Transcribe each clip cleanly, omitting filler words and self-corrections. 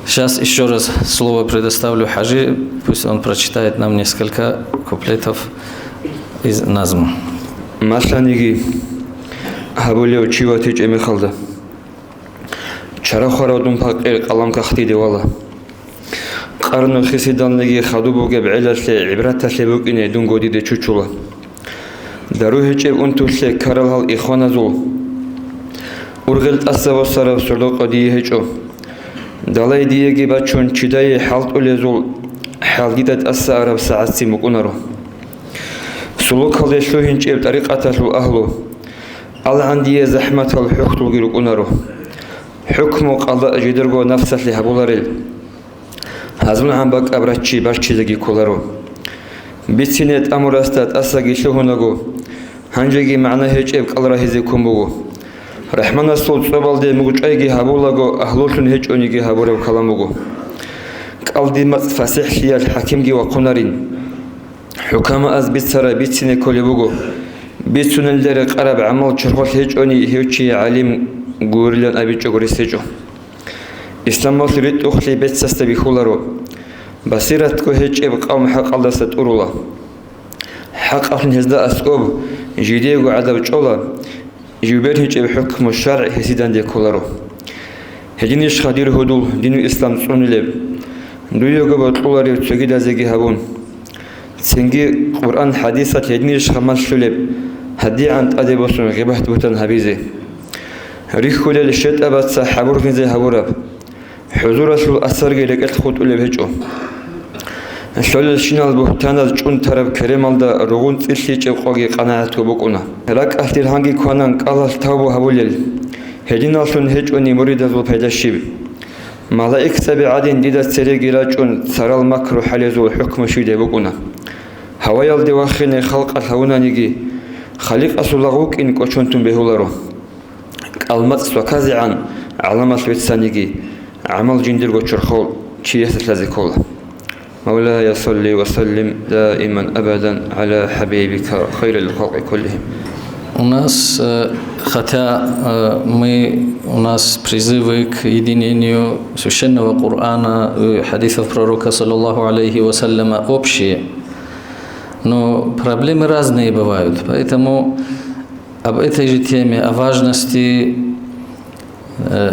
Сейчас еще раз слово предоставлю Хаджи, пусть он прочитает нам несколько куплетов из назма. Масланиги Хабулев Чиватич Эмихалда. Чарахарадун пакер калам кахти девала. Карну хисиданлиги хадубуге б'иласле ибратасле букине дунгодиде чучула. Дарухече унтусле каралхал ихваназул. Ургилт асавасарав сулуқади хечо. Далай диеги бачун чидай халтулезул халгидат асарав саатси мукунаро. Сулуқале шлухинчеб тариқатаслу ахлу. Алландие захматал хухтул гирукунаро. Хукму қалда жидирго нафсасли хабуларил. Азмун хамбак абрачи башчизаги куларо. Битсинет амурастат асаги шлухунаго. Ханжаги ма'на хечеб қалрахизи кумбуго. Рахмана суд собалде мугучайги хабулаго ахлушун хечониги хабурев каламуго. Калдимат фасихлиял хакимги ва кунарин. Хукама аз битсара битсине колебуго. Битсунелдери қараб амал чурхол хечони хечи алим гурилян абичо гурисечо. Исламал рит ухли бетсаста бихуларо. Басиратко хечеб қавм хақ алдасат урула. Хақ ахлин хезда асқоб жидего адаб чола. Жубер хечеб хукму шар хесидан де коларо. Хединиш хадир худул дину ислам цунилеб. Дуйого батлулари цогида зеги хабун. Цинги Qur'an hadisat хединиш хамал шулеб. Хади ант адебосун гибахт бутан хабизе. Рихулел шет абатса хабур гинзе хабураб. Хузурасул асарги лекет хут улеб хечо. Шолел шинал бухтаназ чун тараб керемалда ругун цилли чевқоги қанаату букуна. Рак ахтир ханги куанан қалал тавбу хабулел. Хединалсун хечони муридазул пайдашиб. Малаик саби адин дидас цереги рачун царал макру халезул хукму шиде букуна. Хаваял девахине халқ алхаунаниги. Халиқ асулагук ин кочунтун бехуларо. Алмат сваказиан аламас ветсаниги. Амал джиндирго чурхол чиесас лазикола. مولاي صل وسلم دائما أبدا على حبيبك خير الخلق كلهم. У нас, хотя у нас призывы к единению священного Корана и хадисов пророка саллаллаху алейхи вассаляма общие, но проблемы разные бывают, поэтому об этой же теме, о важности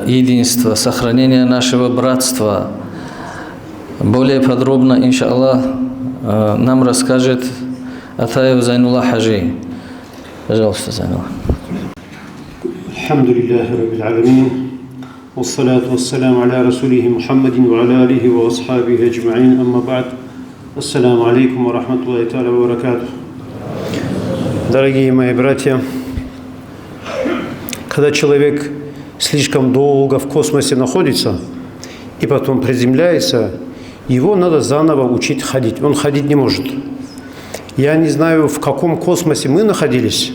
единства, сохранения нашего братства более подробно, иншаллах, нам расскажет Атаев Зайнуллах Хаджи. Пожалуйста, Зайнуллах. Алхамдулиллахи раббил аламин. Вассалату вассаляму аля расулихи Мухаммадин ва аля алихи ва асхабихи аджмаин. Амма ба'д. Ассаляму алейкум ва рахматуллахи та'аля ва баракатух. Дорогие мои братья, когда человек слишком долго в космосе находится и потом приземляется, его надо заново учить ходить. Он ходить не может. Я не знаю, в каком космосе мы находились,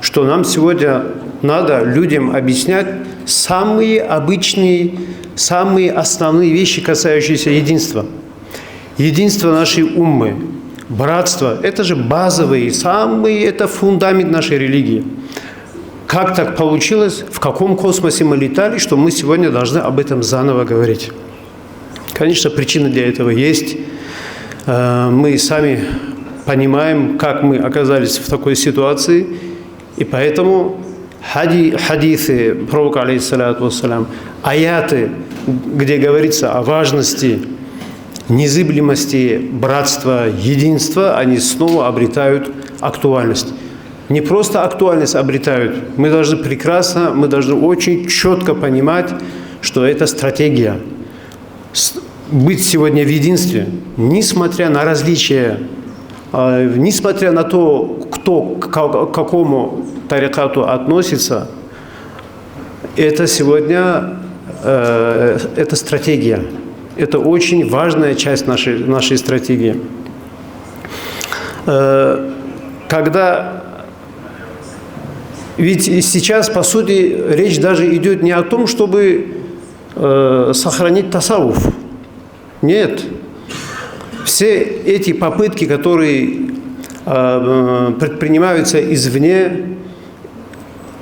что нам сегодня надо людям объяснять самые обычные, самые основные вещи, касающиеся единства. Единство нашей уммы, братство – это же базовые, это фундамент нашей религии. Как так получилось, в каком космосе мы летали, что мы сегодня должны об этом заново говорить? Конечно, причина для этого есть. Мы сами понимаем, как мы оказались в такой ситуации, и поэтому хадисы пророка, алейхиссалату вассалям, аяты, где говорится о важности, незыблемости братства, единства, они снова обретают актуальность. Не просто актуальность обретают, мы должны очень четко понимать, что это стратегия. Быть сегодня в единстве, несмотря на различия, несмотря на то, кто к какому тарикату относится, это сегодня это стратегия. Это очень важная часть нашей стратегии. Ведь сейчас, по сути, речь даже идет не о том, чтобы сохранить тасаввуф. Нет. Все эти попытки, которые предпринимаются извне,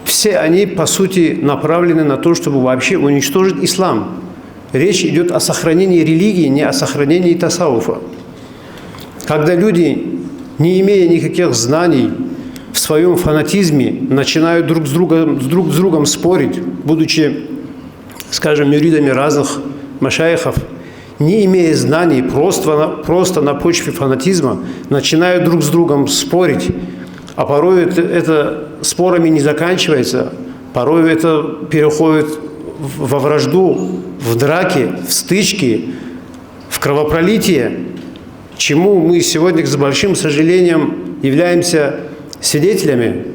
все они, по сути, направлены на то, чтобы вообще уничтожить ислам. Речь идет о сохранении религии, не о сохранении тасауфа. Когда люди, не имея никаких знаний, в своем фанатизме начинают друг с другом спорить, будучи, скажем, мюридами разных машайхов, не имея знаний, просто на почве фанатизма, начинают друг с другом спорить, а порой это спорами не заканчивается, порой это переходит во вражду, в драки, в стычки, в кровопролитие, чему мы сегодня с большим сожалением являемся свидетелями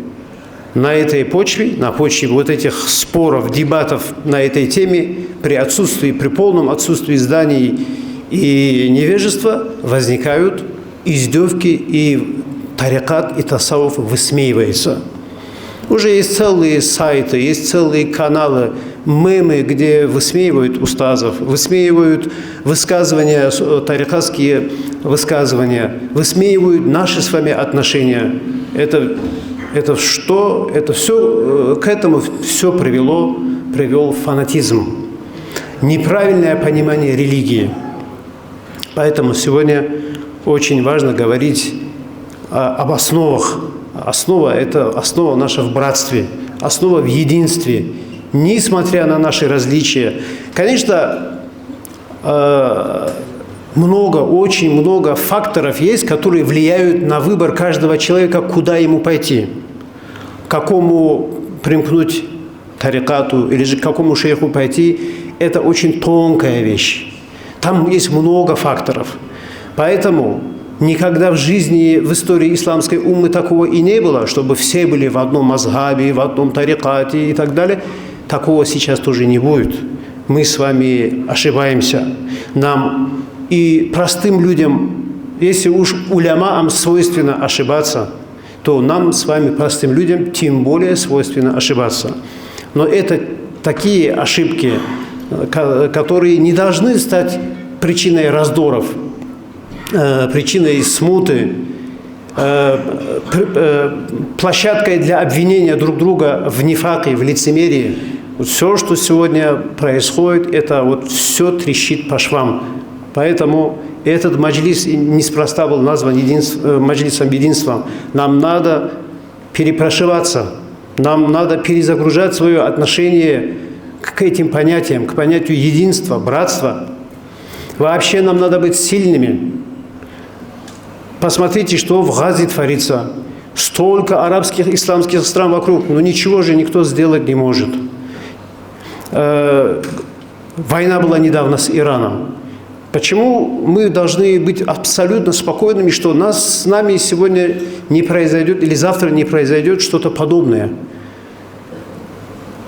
на этой почве, на почве вот этих споров, дебатов на этой теме, при полном отсутствии знаний и невежества возникают издевки, и тарикат и тасауф высмеивается. Уже есть целые сайты, есть целые каналы, мемы, где высмеивают устазов, высмеивают высказывания, тарикатские высказывания, высмеивают наши с вами отношения. Это все, к этому все привел фанатизм, неправильное понимание религии. Поэтому сегодня очень важно говорить об основах. Основа – это основа наша в братстве, основа в единстве, несмотря на наши различия. Конечно, очень много факторов есть, которые влияют на выбор каждого человека, куда ему пойти, к какому примкнуть тарикату или же к какому шейху пойти. Это очень тонкая вещь. Там есть много факторов. Поэтому никогда в жизни, в истории исламской уммы такого и не было, чтобы все были в одном мазхабе, в одном тарикате и так далее. Такого сейчас тоже не будет. Мы с вами ошибаемся. Нам и простым людям, если уж улямаам свойственно ошибаться, то нам с вами, простым людям, тем более свойственно ошибаться. Но это такие ошибки, которые не должны стать причиной раздоров, причиной смуты, площадкой для обвинения друг друга в нифаке, в лицемерии. Вот все, что сегодня происходит, это вот все трещит по швам. Поэтому этот маджлис неспроста был назван маджлисом единства. Нам надо перепрошиваться, нам надо перезагружать свое отношение к этим понятиям, к понятию единства, братства. Вообще нам надо быть сильными. Посмотрите, что в Газе творится. Столько арабских, исламских стран вокруг, но ничего же никто сделать не может. Война была недавно с Ираном. Почему мы должны быть абсолютно спокойными, что с нами сегодня не произойдет или завтра не произойдет что-то подобное?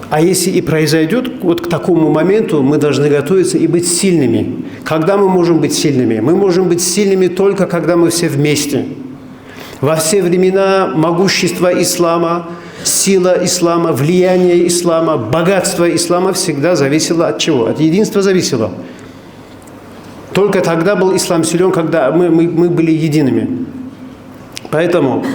А если и произойдет, вот к такому моменту мы должны готовиться и быть сильными. Когда мы можем быть сильными? Мы можем быть сильными только когда мы все вместе. Во все времена могущество ислама, сила ислама, влияние ислама, богатство ислама всегда зависело от чего? От единства зависело. Только тогда был ислам силен, когда мы были едиными. Поэтому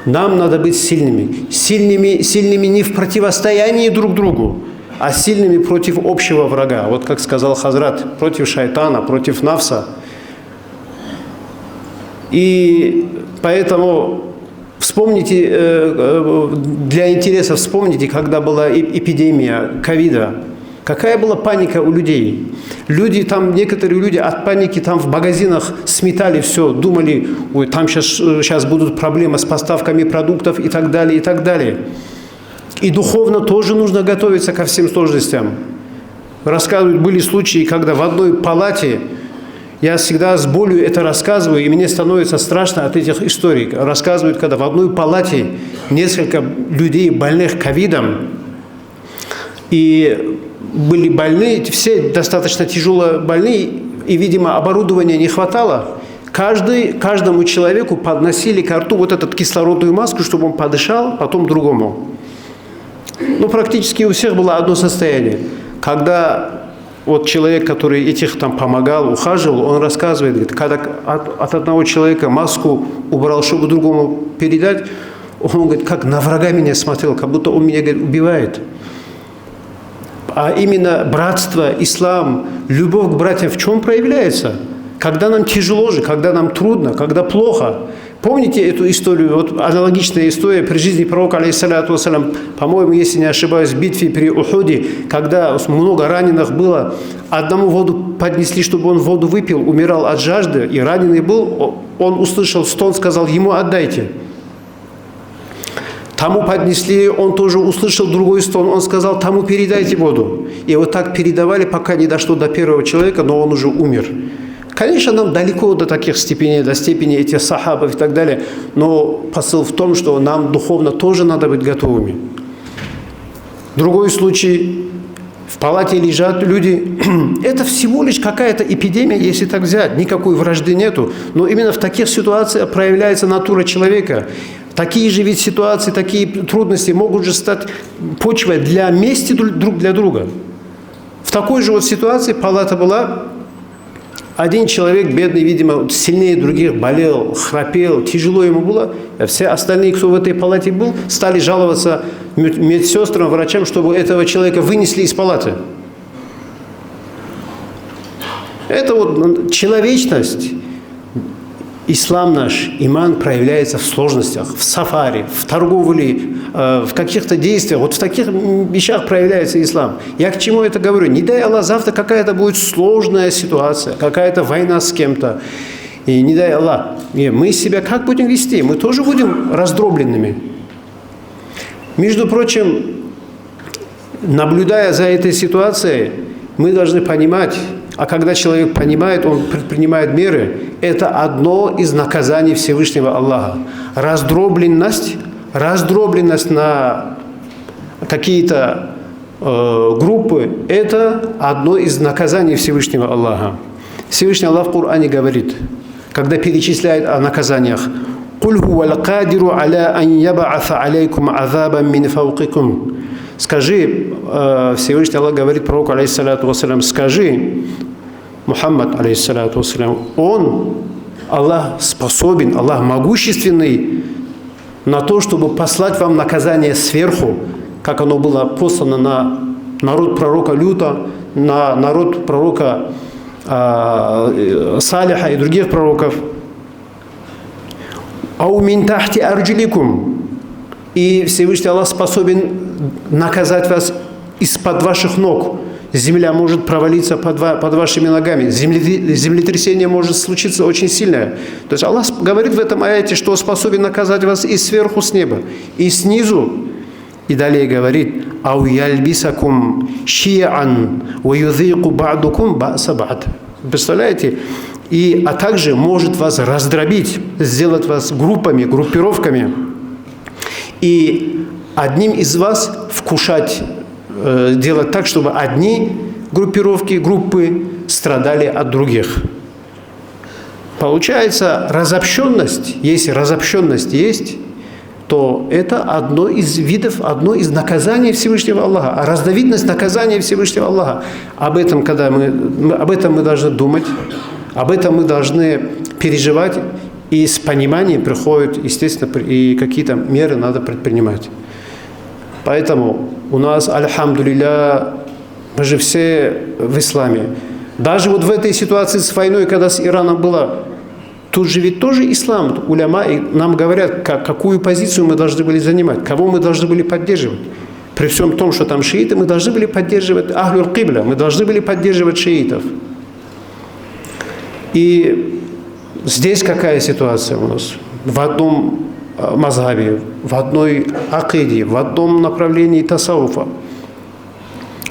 нам надо быть сильными. Сильными не в противостоянии друг другу, а сильными против общего врага. Вот как сказал Хазрат, против шайтана, против нафса. И поэтому вспомните, для интереса вспомните, когда была эпидемия ковида. Какая была паника у людей? Некоторые люди от паники там в магазинах сметали все, думали, ой, там сейчас будут проблемы с поставками продуктов и так далее, и так далее. И духовно тоже нужно готовиться ко всем сложностям. Рассказывают, были случаи, когда в одной палате, я всегда с болью это рассказываю, и мне становится страшно от этих историй. Рассказывают, когда в одной палате несколько людей, больных ковидом, и были больные, все достаточно тяжело больные, и, видимо, оборудования не хватало. Каждому человеку подносили к рту вот эту кислородную маску, чтобы он подышал, потом другому. Практически у всех было одно состояние. Когда вот человек, который этих там помогал, ухаживал, он рассказывает, говорит, когда от одного человека маску убрал, чтобы другому передать, он говорит, как на врага меня смотрел, как будто он меня, говорит, убивает. а именно братство, ислам, любовь к братьям в чем проявляется? Когда нам тяжело же, когда нам трудно, когда плохо. Помните эту историю, вот аналогичная история при жизни пророка, алейхиссалату вассалям, по-моему, если не ошибаюсь, в битве при Ухуде, когда много раненых было, одному воду поднесли, чтобы он воду выпил, умирал от жажды, и раненый был, он услышал стон, сказал, ему отдайте. Тому поднесли, он тоже услышал другой стон, он сказал, тому передайте воду. И вот так передавали, пока не дошло до первого человека, но он уже умер. Конечно, нам далеко до таких степеней, до степени этих сахабов и так далее, но посыл в том, что нам духовно тоже надо быть готовыми. Другой случай, в палате лежат люди, это всего лишь какая-то эпидемия, если так взять, никакой вражды нету, но именно в таких ситуациях проявляется натура человека. Такие же ведь ситуации, такие трудности могут же стать почвой для мести друг для друга. В такой же вот ситуации палата была, один человек, бедный, видимо, сильнее других, болел, храпел, тяжело ему было. А все остальные, кто в этой палате был, стали жаловаться медсестрам, врачам, чтобы этого человека вынесли из палаты. Это вот человечность. Ислам наш, иман проявляется в сложностях, в сафари, в торговле, в каких-то действиях. Вот в таких вещах проявляется ислам. Я к чему это говорю? Не дай Аллах, завтра какая-то будет сложная ситуация, какая-то война с кем-то. И не дай Аллах. И мы себя как будем вести? Мы тоже будем раздробленными. Между прочим, наблюдая за этой ситуацией, мы должны понимать, а когда человек понимает, он предпринимает меры, это одно из наказаний Всевышнего Аллаха. Раздробленность на какие-то группы, это одно из наказаний Всевышнего Аллаха. Всевышний Аллах в Коране говорит, когда перечисляет о наказаниях, «Куль хуа лакадиру аля ан яба'афа алейкум азабан мин фауқикум». Скажи, Всевышний Аллах говорит пророку, алейхиссалату вассалям, скажи, Мухаммад, алейхиссалату вассалям, он, Аллах способен, Аллах могущественный на то, чтобы послать вам наказание сверху, как оно было послано на народ пророка Люта, на народ пророка Салиха и других пророков. «Ау мин тахти арджиликум». И Всевышний Аллах способен наказать вас из-под ваших ног. Земля может провалиться под вашими ногами. Землетрясение может случиться очень сильное. То есть Аллах говорит в этом аяте, что способен наказать вас и сверху с неба, и снизу. И далее говорит, «Ау яльбисакум ши'ан ва юзику ба'дукум ба'са ба'д». Представляете? А также может вас раздробить, сделать вас группами, группировками. И одним из вас вкушать, делать так, чтобы одни группы страдали от других. Получается, разобщенность, если разобщенность есть, то это одно из видов, одно из наказаний Всевышнего Аллаха. А разновидность наказания Всевышнего Аллаха. Об этом мы должны думать, об этом мы должны переживать. И с пониманием приходят, естественно, и какие-то меры надо предпринимать. Поэтому у нас, альхамдулилля, мы же все в исламе. Даже вот в этой ситуации с войной, когда с Ираном было, тут же ведь тоже ислам. Уляма нам говорят, какую позицию мы должны были занимать, кого мы должны были поддерживать. При всем том, что там шииты, мы должны были поддерживать ахлюл кибля, мы должны были поддерживать шиитов. И здесь какая ситуация у нас? В одном мазхабе, в одной акиде, в одном направлении тасауфа.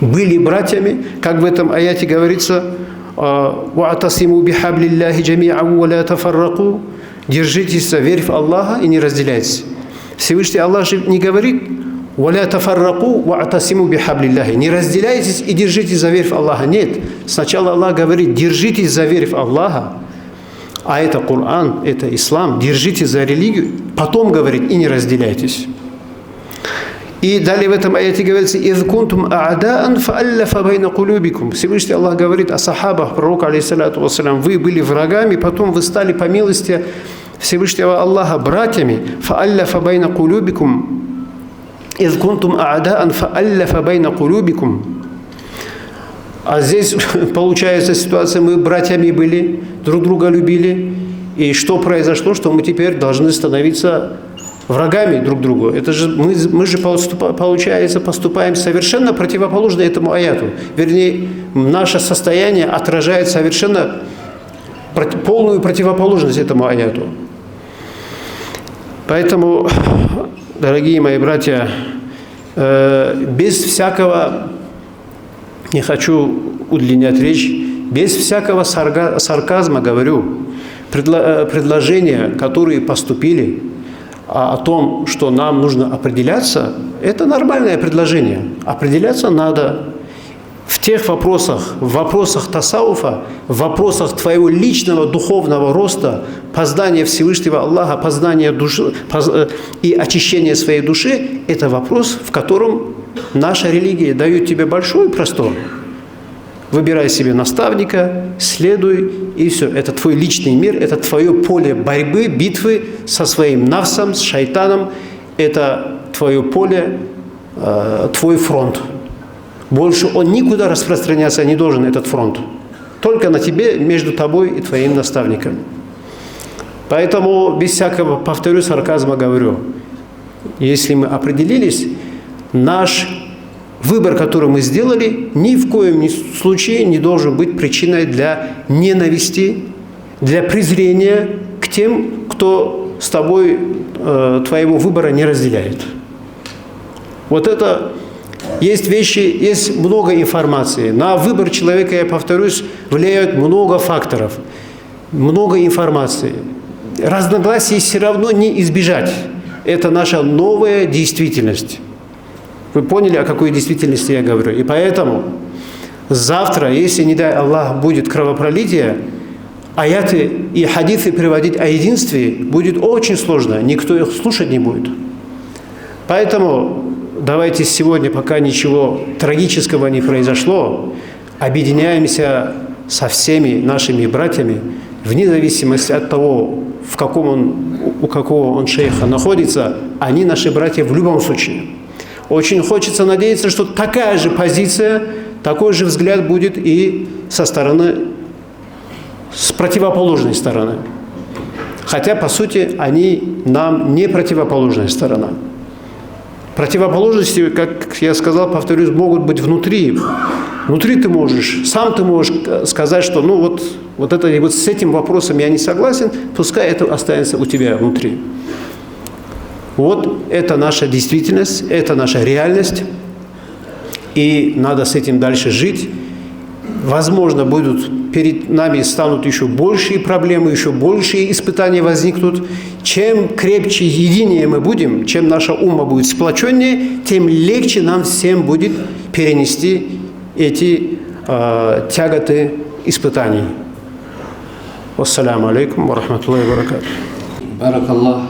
Были братьями, как в этом аяте говорится, «Ва'атасиму бихаблиллахи джами'ан ва ла тафарраку». Держитесь за верь в Аллаха и не разделяйтесь. Всевышний Аллах же не говорит «Ва ла тафарраку ва'атасиму бихаблиллахи». Не разделяйтесь и держитесь за верь в Аллаха. Нет. Сначала Аллах говорит «Держитесь за верь в Аллаха». А это Коран, это ислам. Держите за религию. Потом говорит, и не разделяйтесь. И далее в этом аяте говорится, «Идh кунтум а'даан фа'аллафа байна кулюбикум». Всевышний Аллах говорит о сахабах пророка, алейхиссалату вассалям, вы были врагами, потом вы стали по милости Всевышнего Аллаха братьями. «Фа'аллафа байна кулюбикум». «Идh кунтум а'даан фа'аллафа байна кулюбикум». А здесь получается ситуация, мы братьями были, друг друга любили. И что произошло, что мы теперь должны становиться врагами друг другу. Это же мы же, получается, поступаем совершенно противоположно этому аяту. Вернее, наше состояние отражает совершенно полную противоположность этому аяту. Поэтому, дорогие мои братья, без всякого, не хочу удлинять речь, без всякого сарказма говорю, предложения, которые поступили о том, что нам нужно определяться, это нормальное предложение. Определяться надо в тех вопросах, в вопросах тасауфа, в вопросах твоего личного духовного роста, познания Всевышнего Аллаха, познания души и очищения своей души, это вопрос, в котором наша религия дает тебе большой простор. Выбирай себе наставника, следуй, и все. Это твой личный мир, это твое поле борьбы, битвы со своим нафсом, с шайтаном. Это твое поле, твой фронт. Больше он никуда распространяться не должен, этот фронт. Только на тебе, между тобой и твоим наставником. Поэтому, без всякого, повторю, сарказма говорю, если мы определились, наш выбор, который мы сделали, ни в коем случае не должен быть причиной для ненависти, для презрения к тем, кто с тобой твоего выбора не разделяет. Вот это есть вещи, есть много информации. На выбор человека, я повторюсь, влияют много факторов, много информации. Разногласий все равно не избежать. Это наша новая действительность. Вы поняли, о какой действительности я говорю? И поэтому завтра, если, не дай Аллах, будет кровопролитие, аяты и хадисы приводить о единстве будет очень сложно. Никто их слушать не будет. Поэтому давайте сегодня, пока ничего трагического не произошло, объединяемся со всеми нашими братьями, вне зависимости от того, у какого он шейха находится, они наши братья в любом случае. Очень хочется надеяться, что такая же позиция, такой же взгляд будет и с противоположной стороны. Хотя, по сути, они нам не противоположная сторона. Противоположности, как я сказал, повторюсь, могут быть внутри. Внутри ты можешь, сам ты можешь сказать, что вот с этим вопросом я не согласен, пускай это останется у тебя внутри. Вот это наша действительность, это наша реальность, и надо с этим дальше жить. Возможно, перед нами станут еще большие проблемы, еще большие испытания возникнут. Чем крепче единее мы будем, чем наша умма будет сплоченнее, тем легче нам всем будет перенести эти тяготы испытаний. Вассаляму алейкум ва рахматуллахи ва баракатуху. Баракаллах.